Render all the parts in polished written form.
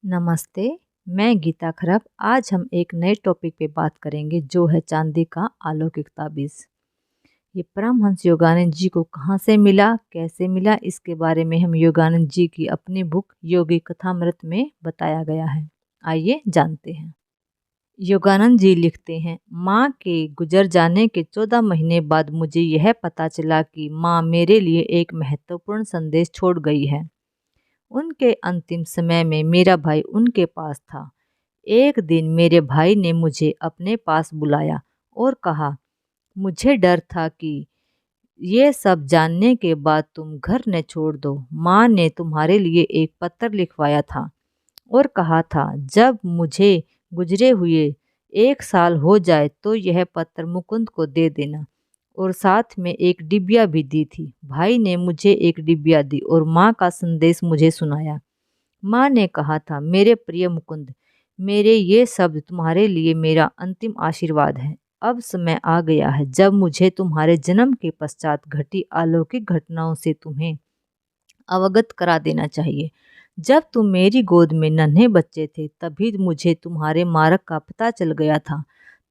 नमस्ते, मैं गीता खरब। आज हम एक नए टॉपिक पे बात करेंगे जो है चांदी का अलौकिक ताबीज़। ये परमहंस योगानंद जी को कहाँ से मिला, कैसे मिला, इसके बारे में हम योगानंद जी की अपनी बुक योगी कथामृत में बताया गया है। आइए जानते हैं। योगानंद जी लिखते हैं, माँ के गुजर जाने के 14 महीने बाद मुझे यह पता चला कि माँ मेरे लिए एक महत्वपूर्ण संदेश छोड़ गई है। उनके अंतिम समय में मेरा भाई उनके पास था। एक दिन मेरे भाई ने मुझे अपने पास बुलाया और कहा, मुझे डर था कि ये सब जानने के बाद तुम घर न छोड़ दो। माँ ने तुम्हारे लिए एक पत्र लिखवाया था और कहा था जब मुझे गुजरे हुए 1 साल हो जाए तो यह पत्र मुकुंद को दे देना। और साथ में एक डिबिया भी दी थी। भाई ने मुझे एक डिबिया दी और माँ का संदेश मुझे सुनाया। माँ ने कहा था, मेरे प्रिय मुकुंद, मेरे ये शब्द तुम्हारे लिए मेरा अंतिम आशीर्वाद है। अब समय आ गया है जब मुझे तुम्हारे जन्म के पश्चात घटी अलौकिक घटनाओं से तुम्हें अवगत करा देना चाहिए। जब तुम मेरी गोद में नन्हे बच्चे थे तभी मुझे तुम्हारे मार्ग का पता चल गया था।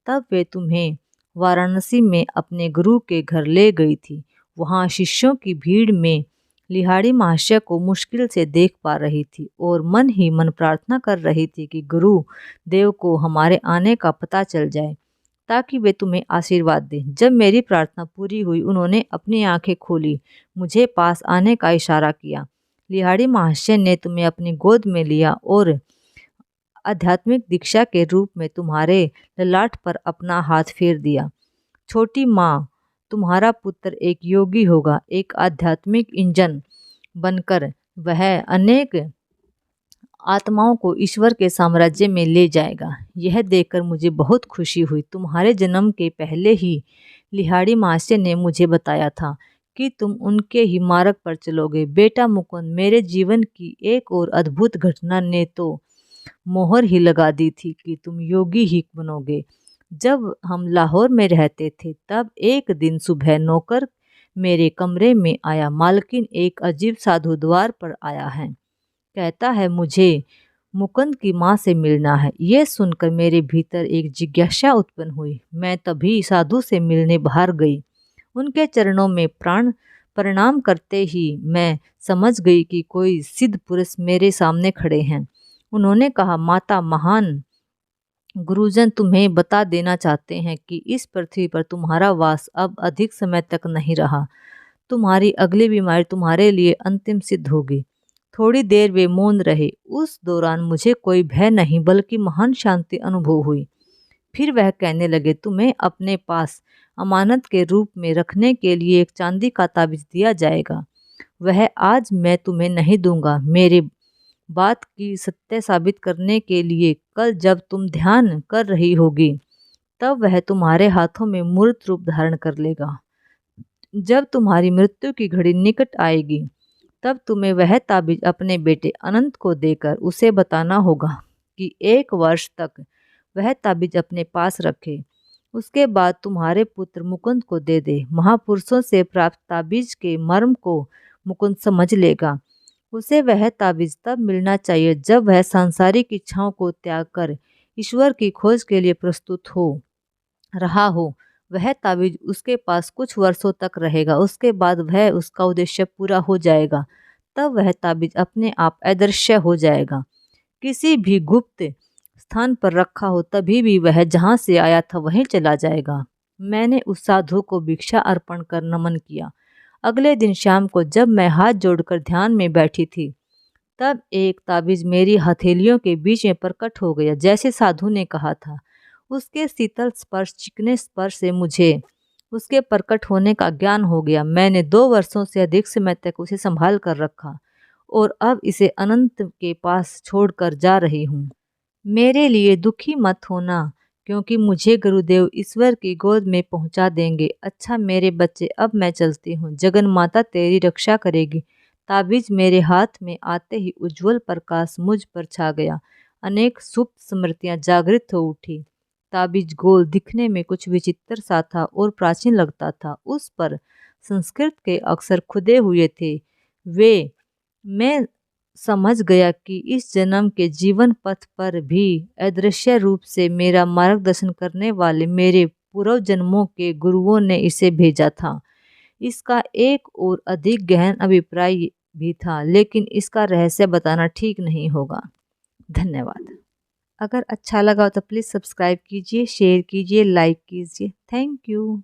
तब वे तुम्हें वाराणसी में अपने गुरु के घर ले गई थी। वहाँ शिष्यों की भीड़ में लिहाड़ी महाशय को मुश्किल से देख पा रही थी और मन ही मन प्रार्थना कर रही थी कि गुरु देव को हमारे आने का पता चल जाए ताकि वे तुम्हें आशीर्वाद दें। जब मेरी प्रार्थना पूरी हुई उन्होंने अपनी आंखें खोली, मुझे पास आने का इशारा किया। लिहाड़ी महाशय ने तुम्हें अपनी गोद में लिया और आध्यात्मिक दीक्षा के रूप में तुम्हारे ललाट पर अपना हाथ फेर दिया। छोटी माँ, तुम्हारा पुत्र एक योगी होगा, एक आध्यात्मिक इंजन बनकर वह अनेक आत्माओं को ईश्वर के साम्राज्य में ले जाएगा। यह देखकर मुझे बहुत खुशी हुई। तुम्हारे जन्म के पहले ही लिहाड़ी महाशय ने मुझे बताया था कि तुम उनके ही मार्ग पर चलोगे। बेटा मुकुंद, मेरे जीवन की एक और अद्भुत घटना ने तो मोहर ही लगा दी थी कि तुम योगी ही बनोगे। जब हम लाहौर में रहते थे तब एक दिन सुबह नौकर मेरे कमरे में आया। मालकिन, एक अजीब साधु द्वार पर आया है, कहता है मुझे मुकुंद की माँ से मिलना है। ये सुनकर मेरे भीतर एक जिज्ञासा उत्पन्न हुई। मैं तभी साधु से मिलने बाहर गई। उनके चरणों में प्रणाम करते ही मैं समझ गई कि कोई सिद्ध पुरुष मेरे सामने खड़े हैं। उन्होंने कहा, माता, महान गुरुजन तुम्हें बता देना चाहते हैं कि इस पृथ्वी पर तुम्हारा वास अब अधिक समय तक नहीं रहा। तुम्हारी अगली बीमारी तुम्हारे लिए अंतिम सिद्ध होगी। थोड़ी देर वे मौन रहे। उस दौरान मुझे कोई भय नहीं बल्कि महान शांति अनुभव हुई। फिर वह कहने लगे, तुम्हें अपने पास अमानत के रूप में रखने के लिए एक चांदी का ताबीज दिया जाएगा। वह आज मैं तुम्हें नहीं दूंगा। मेरे बात की सत्य साबित करने के लिए कल जब तुम ध्यान कर रही होगी तब वह तुम्हारे हाथों में मूर्त रूप धारण कर लेगा। जब तुम्हारी मृत्यु की घड़ी निकट आएगी तब तुम्हें वह ताबीज अपने बेटे अनंत को देकर उसे बताना होगा कि 1 वर्ष तक वह ताबीज अपने पास रखे। उसके बाद तुम्हारे पुत्र मुकुंद को दे दे। महापुरुषों से प्राप्त ताबीज के मर्म को मुकुंद समझ लेगा। उसे वह ताबीज तब मिलना चाहिए जब वह सांसारिक इच्छाओं को त्याग कर ईश्वर की खोज के लिए प्रस्तुत हो रहा हो। वह ताबीज उसके पास कुछ वर्षों तक रहेगा। उसके बाद वह उसका उद्देश्य पूरा हो जाएगा। तब वह ताबीज अपने आप अदृश्य हो जाएगा। किसी भी गुप्त स्थान पर रखा हो तभी भी वह जहाँ से आया था वहीं चला जाएगा। मैंने उस साधु को भिक्षा अर्पण कर नमन किया। अगले दिन शाम को जब मैं हाथ जोड़कर ध्यान में बैठी थी तब एक ताबीज मेरी हथेलियों के बीच में प्रकट हो गया जैसे साधु ने कहा था। उसके शीतल स्पर्श, चिकने स्पर्श से मुझे उसके प्रकट होने का ज्ञान हो गया। मैंने 2 वर्षों से अधिक समय तक उसे संभाल कर रखा और अब इसे अनंत के पास छोड़कर जा रही हूँ। मेरे लिए दुखी मत होना क्योंकि मुझे गुरुदेव ईश्वर की गोद में पहुंचा देंगे। अच्छा मेरे बच्चे, अब मैं चलती हूँ। जगन माता तेरी रक्षा करेगी। ताबीज मेरे हाथ में आते ही उज्जवल प्रकाश मुझ पर छा गया। अनेक सुप्त स्मृतियाँ जागृत हो उठी। ताबीज गोल दिखने में कुछ विचित्र सा था और प्राचीन लगता था। उस पर संस्कृत के अक्षर खुदे हुए थे। वे मैं समझ गया कि इस जन्म के जीवन पथ पर भी अदृश्य रूप से मेरा मार्गदर्शन करने वाले मेरे पूर्व जन्मों के गुरुओं ने इसे भेजा था। इसका एक और अधिक गहन अभिप्राय भी था, लेकिन इसका रहस्य बताना ठीक नहीं होगा। धन्यवाद। अगर अच्छा लगा तो प्लीज़ सब्सक्राइब कीजिए, शेयर कीजिए, लाइक कीजिए। Thank you.